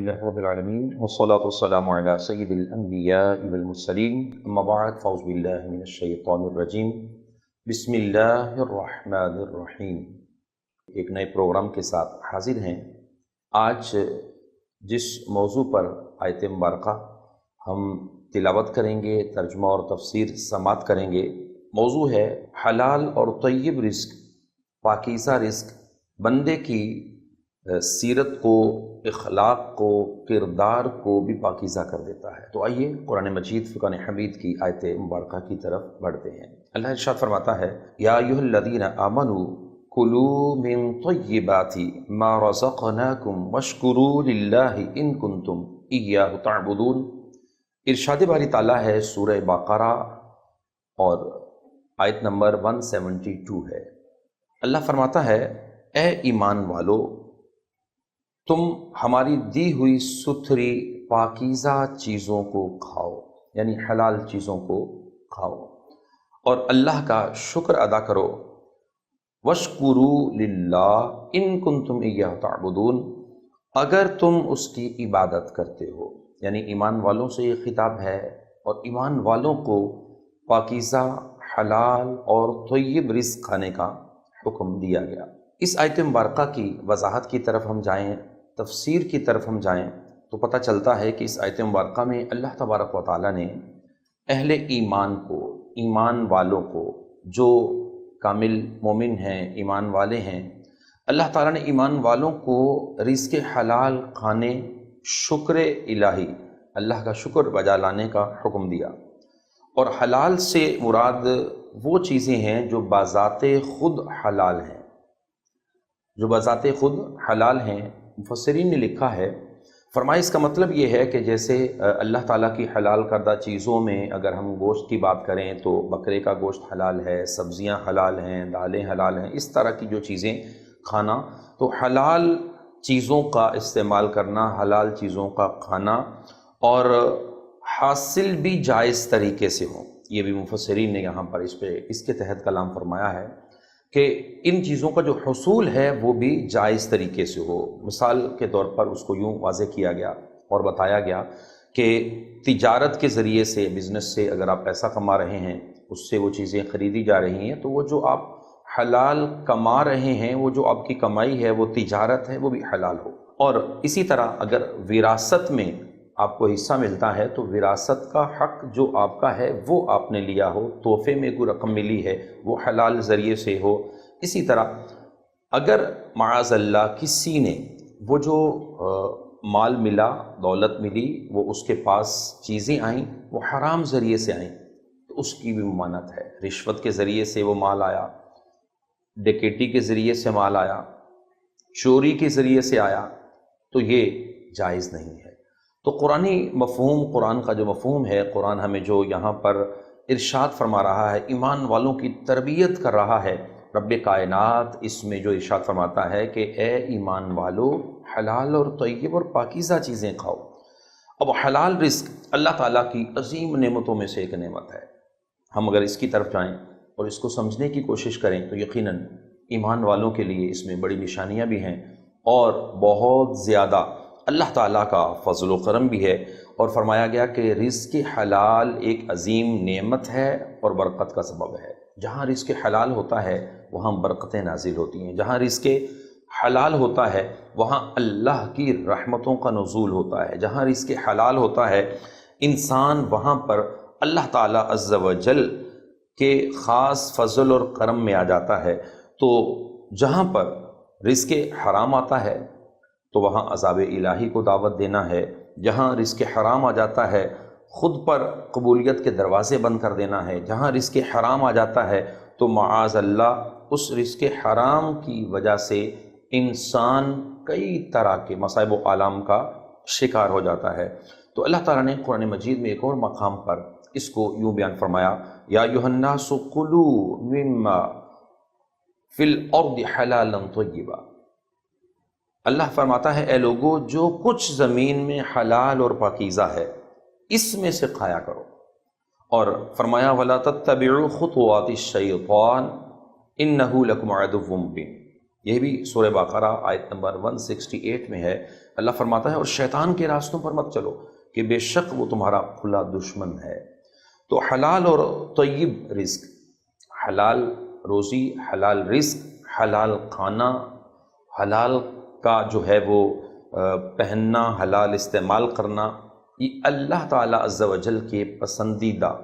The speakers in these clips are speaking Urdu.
لله رب العالمين والصلاة والسلام على سيد الأنبياء والمرسلين أما بعد فأعوذ بالله من الشيطان الرجيم بسم اللہ الرحمن الرحیم۔ ایک نئے پروگرام کے ساتھ حاضر ہیں۔ آج جس موضوع پر آیت مبارکہ ہم تلاوت کریں گے، ترجمہ اور تفسیر سماعت کریں گے، موضوع ہے حلال اور طیب رزق، پاکیزہ رزق بندے کی سیرت کو، اخلاق کو، کردار کو بھی پاکیزہ کر دیتا ہے۔ تو آئیے قرآن مجید فرقان حمید کی آیت مبارکہ کی طرف بڑھتے ہیں۔ اللہ ارشاد فرماتا ہے یا ایھا الذین آمنوا کلوا من طیبات ما رزقناکم واشکروا للہ ان کنتم ایاہ تعبدون۔ ارشاد باری تعالیٰ ہے سورہ بقرہ اور آیت نمبر 172 ہے۔ اللہ فرماتا ہے اے ایمان والو، تم ہماری دی ہوئی ستھری پاکیزہ چیزوں کو کھاؤ، یعنی حلال چیزوں کو کھاؤ اور اللہ کا شکر ادا کرو۔ وَاشْكُرُوا لِلَّهِ إِن كُنتُمْ إِيَّاهُ تَعْبُدُونَ، اگر تم اس کی عبادت کرتے ہو، یعنی ایمان والوں سے یہ خطاب ہے اور ایمان والوں کو پاکیزہ، حلال اور طیب رزق کھانے کا حکم دیا گیا۔ اس آیت مبارکہ کی وضاحت کی طرف ہم جائیں، تفسیر کی طرف ہم جائیں تو پتہ چلتا ہے کہ اس آیت مبارکہ میں اللہ تبارک و تعالیٰ نے اہل ایمان کو، ایمان والوں کو، جو کامل مومن ہیں، ایمان والے ہیں، اللہ تعالیٰ نے ایمان والوں کو رزق حلال کھانے، شکر الہی، اللہ کا شکر بجا لانے کا حکم دیا۔ اور حلال سے مراد وہ چیزیں ہیں جو بذات خود حلال ہیں، جو بذات خود حلال ہیں۔ مفسرین نے لکھا ہے، فرمایا اس کا مطلب یہ ہے کہ جیسے اللہ تعالیٰ کی حلال کردہ چیزوں میں اگر ہم گوشت کی بات کریں تو بکرے کا گوشت حلال ہے، سبزیاں حلال ہیں، دالیں حلال ہیں، اس طرح کی جو چیزیں کھانا، تو حلال چیزوں کا استعمال کرنا، حلال چیزوں کا کھانا اور حاصل بھی جائز طریقے سے ہوں، یہ بھی مفسرین نے یہاں پر اس کے تحت کلام فرمایا ہے کہ ان چیزوں کا جو حصول ہے وہ بھی جائز طریقے سے ہو۔ مثال کے طور پر اس کو یوں واضح کیا گیا اور بتایا گیا کہ تجارت کے ذریعے سے، بزنس سے اگر آپ پیسہ کما رہے ہیں، اس سے وہ چیزیں خریدی جا رہی ہیں، تو وہ جو آپ حلال کما رہے ہیں، وہ جو آپ کی کمائی ہے، وہ تجارت ہے، وہ بھی حلال ہو۔ اور اسی طرح اگر وراثت میں آپ کو حصہ ملتا ہے تو وراثت کا حق جو آپ کا ہے وہ آپ نے لیا ہو، تحفے میں کوئی رقم ملی ہے وہ حلال ذریعے سے ہو۔ اسی طرح اگر معاذ اللہ کسی نے وہ جو مال ملا، دولت ملی، وہ اس کے پاس چیزیں آئیں، وہ حرام ذریعے سے آئیں، تو اس کی بھی ممانعت ہے۔ رشوت کے ذریعے سے وہ مال آیا، ڈکیٹی کے ذریعے سے مال آیا، چوری کے ذریعے سے آیا، تو یہ جائز نہیں ہے۔ تو قرآنی مفہوم، قرآن کا جو مفہوم ہے، قرآن ہمیں جو یہاں پر ارشاد فرما رہا ہے، ایمان والوں کی تربیت کر رہا ہے۔ رب کائنات اس میں جو ارشاد فرماتا ہے کہ اے ایمان والو، حلال اور طیب اور پاکیزہ چیزیں کھاؤ۔ اب حلال رزق اللہ تعالیٰ کی عظیم نعمتوں میں سے ایک نعمت ہے۔ ہم اگر اس کی طرف جائیں اور اس کو سمجھنے کی کوشش کریں تو یقیناً ایمان والوں کے لیے اس میں بڑی نشانیاں بھی ہیں اور بہت زیادہ اللہ تعالیٰ کا فضل و کرم بھی ہے۔ اور فرمایا گیا کہ رزق حلال ایک عظیم نعمت ہے اور برکت کا سبب ہے۔ جہاں رزق حلال ہوتا ہے وہاں برکتیں نازل ہوتی ہیں، جہاں رزق حلال ہوتا ہے وہاں اللہ کی رحمتوں کا نزول ہوتا ہے، جہاں رزق حلال ہوتا ہے انسان وہاں پر اللہ تعالیٰ عز و جل کے خاص فضل اور کرم میں آ جاتا ہے۔ تو جہاں پر رزق حرام آتا ہے تو وہاں عذاب الہی کو دعوت دینا ہے، جہاں رزق حرام آ جاتا ہے خود پر قبولیت کے دروازے بند کر دینا ہے، جہاں رزق حرام آ جاتا ہے تو معاذ اللہ اس رزق حرام کی وجہ سے انسان کئی طرح کے مصائب و آلام کا شکار ہو جاتا ہے۔ تو اللہ تعالیٰ نے قرآن مجید میں ایک اور مقام پر اس کو یوں بیان فرمایا، یا ایھا الناس کلوا مما فی الارض حلالا طیبا۔ اللہ فرماتا ہے اے لوگو، جو کچھ زمین میں حلال اور پاکیزہ ہے اس میں سے کھایا کرو۔ اور فرمایا وَلَا تَتَّبِعُوا خُطُوَاتِ الشَّيْطَانِ إِنَّهُ لَكُمْ عَدُوٌّ مُّبِينٌ۔ یہ بھی سورہ بقرہ آیت نمبر 168 میں ہے۔ اللہ فرماتا ہے اور شیطان کے راستوں پر مت چلو کہ بے شک وہ تمہارا کھلا دشمن ہے۔ تو حلال اور طیب رزق، حلال روزی، حلال رزق، حلال کھانا، حلال کا جو ہے وہ پہننا، حلال استعمال کرنا، یہ اللہ تعالیٰ عز و جل کے پسندیدہ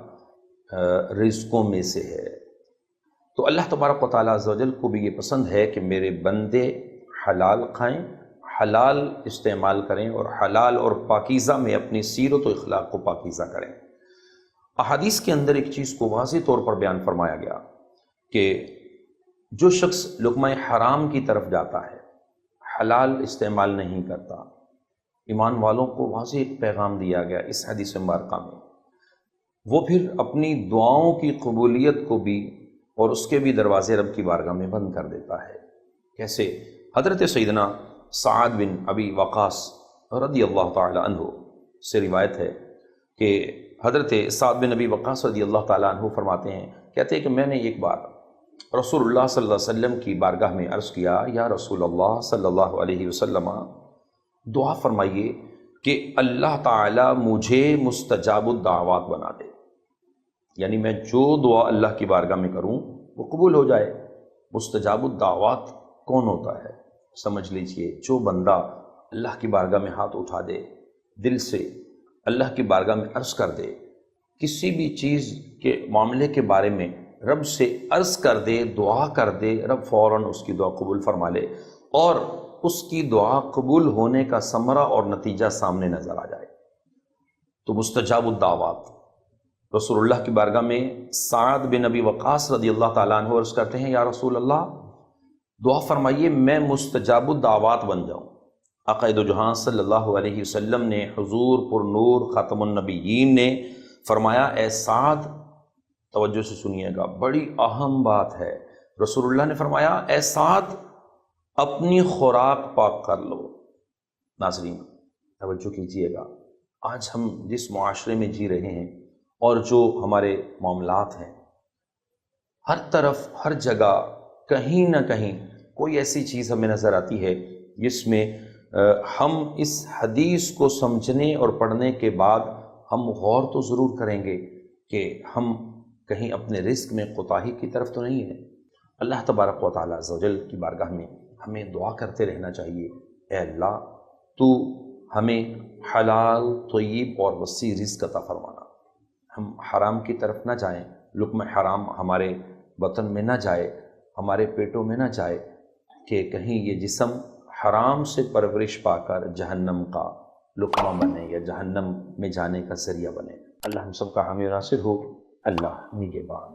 رزقوں میں سے ہے۔ تو اللہ تبارک و تعالیٰ عز و جل کو بھی یہ پسند ہے کہ میرے بندے حلال کھائیں، حلال استعمال کریں اور حلال اور پاکیزہ میں اپنی سیرت و اخلاق کو پاکیزہ کریں۔ احادیث کے اندر ایک چیز کو واضح طور پر بیان فرمایا گیا کہ جو شخص لقمہ حرام کی طرف جاتا ہے، حلال استعمال نہیں کرتا، ایمان والوں کو واضح ایک پیغام دیا گیا اس حدیث مبارکہ میں، وہ پھر اپنی دعاؤں کی قبولیت کو بھی اور اس کے بھی دروازے رب کی بارگاہ میں بند کر دیتا ہے۔ کیسے؟ حضرت سیدنا سعد بن ابی وقاص رضی اللہ تعالی عنہ سے روایت ہے کہ حضرت سعد بن ابی وقاص رضی اللہ تعالی عنہ فرماتے ہیں، کہتے ہیں کہ میں نے ایک بار رسول اللہ صلی اللہ علیہ وسلم کی بارگاہ میں عرض کیا، یا رسول اللہ صلی اللہ علیہ وسلم دعا فرمائیے کہ اللہ تعالی مجھے مستجاب الدعوات بنا دے، یعنی میں جو دعا اللہ کی بارگاہ میں کروں وہ قبول ہو جائے۔ مستجاب الدعوات کون ہوتا ہے؟ سمجھ لیجئے، جو بندہ اللہ کی بارگاہ میں ہاتھ اٹھا دے، دل سے اللہ کی بارگاہ میں عرض کر دے، کسی بھی چیز کے معاملے کے بارے میں رب سے عرض کر دے، دعا کر دے، رب فوراً اس کی دعا قبول فرما لے اور اس کی دعا قبول ہونے کا ثمرہ اور نتیجہ سامنے نظر آ جائے۔ تو مستجاب الدعوات، رسول اللہ کی بارگاہ میں سعد بن ابی وقاص رضی اللہ تعالیٰ عنہ عرض کرتے ہیں، یا رسول اللہ دعا فرمائیے میں مستجاب الدعوات بن جاؤں۔ آقا دو جہاں صلی اللہ علیہ وسلم نے، حضور پر نور خاتم النبیین نے فرمایا، اے سعد، توجہ سے سنیے گا، بڑی اہم بات ہے۔ رسول اللہ نے فرمایا، اے سعد اپنی خوراک پاک کر لو۔ ناظرین توجہ کیجیے گا، آج ہم جس معاشرے میں جی رہے ہیں اور جو ہمارے معاملات ہیں، ہر طرف ہر جگہ کہیں نہ کہیں کوئی ایسی چیز ہمیں نظر آتی ہے جس میں ہم اس حدیث کو سمجھنے اور پڑھنے کے بعد ہم غور تو ضرور کریں گے کہ ہم کہیں اپنے رزق میں کوتاہی کی طرف تو نہیں ہے۔ اللہ تبارک و تعالیٰ عز و جل کی بارگاہ میں ہمیں دعا کرتے رہنا چاہیے، اے اللہ تو ہمیں حلال طیب اور وسیع رزق عطا فرمانا، ہم حرام کی طرف نہ جائیں، لقمہ حرام ہمارے وطن میں نہ جائے، ہمارے پیٹوں میں نہ جائے کہ کہیں یہ جسم حرام سے پرورش پا کر جہنم کا لقمہ بنے یا جہنم میں جانے کا ذریعہ بنے۔ اللہ ہم سب کا حامی و ناصر ہو۔ اللہ نگہبان۔